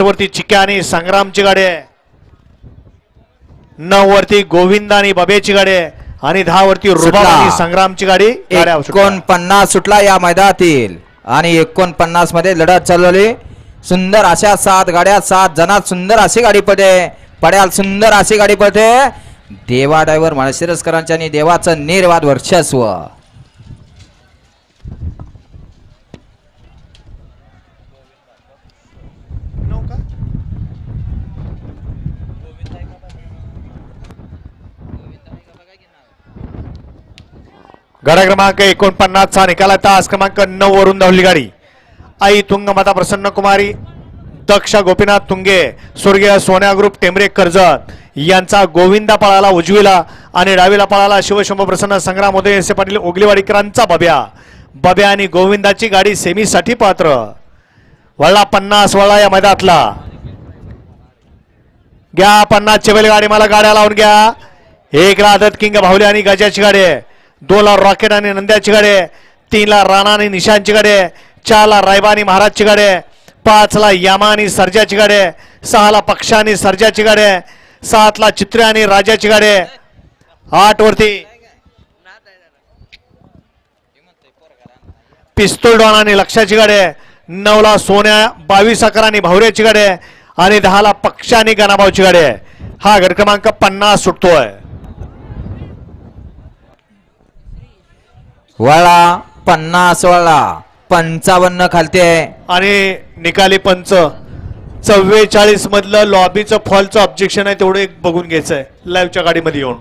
वरती चिक्या आणि संग्रामची गाडी आहे, 9 वरती गोविंद आणि बबेची गाडी आहे आणि 10 वरती रुबाब आणि संग्रामची गाडी. 49 सुटला या मैदानातील आणि 49 मध्ये लढत चालवली. सुंदर अशा 7 गाड्या 7 जणात सुंदर अशी गाडी पड्याल सुंदर अशी गाडी पडते. देवा ड्रायव्हर माळशिरसकरांच्या आणि देवाचं निर्वाद वर्चस्व. गाडा क्रमांक 49 चा निकाला तास क्रमांक 9 वरून धावली गाडी. आई तुंगमाता प्रसन्न कुमारी, दक्ष गोपीनाथ तुंगे, स्वर्गीय सोन्या ग्रुप टेंबरे कर्जत यांचा गोविंदा पळाला उजवीला आणि डावीला पळाला शिवशंभू प्रसन्न संग्राम उदय एस पाटील ओगलेवाडीकरांचा बब्या आणि गोविंदाची गाडी सेमीसाठी पात्र. वळला 50 वळला या मैदानातला. घ्या 50 ची बैलगाडी, मला गाड्या लावून घ्या. 1 ला आदत किंग भावले आणि गजाची गाडी, 2 ला रॉकेट आणि नंद्याची गाडी, 3 ला राणा आणि निशांची गाडी, 4 ला रायबा आणि महाराजची गाडी, 5 ला यामा आणि सर्जाची गाडी, 6 ला पक्षा आणि सर्जाची गाडी, 7 ला चित्रे आणि राजाची गाडी, 8 वरती पिस्तूल डॉन आणि लक्षाची गाडी, 9 ला सोन्या 22 अकरा आणि भावऱ्याची गाडी आणि 10 ला पक्षा आणि गणाभाऊची गाडी. हा गट क्रमांक 50 सुटतोय. वळा 50 वळा 55 खालते आणि निकाली पंच 44 मधलं लॉबीचं फॉलचं ऑब्जेक्शन आहे, तेवढं एक बघून घ्यायचंय लाईव्हच्या गाडीमध्ये येऊन.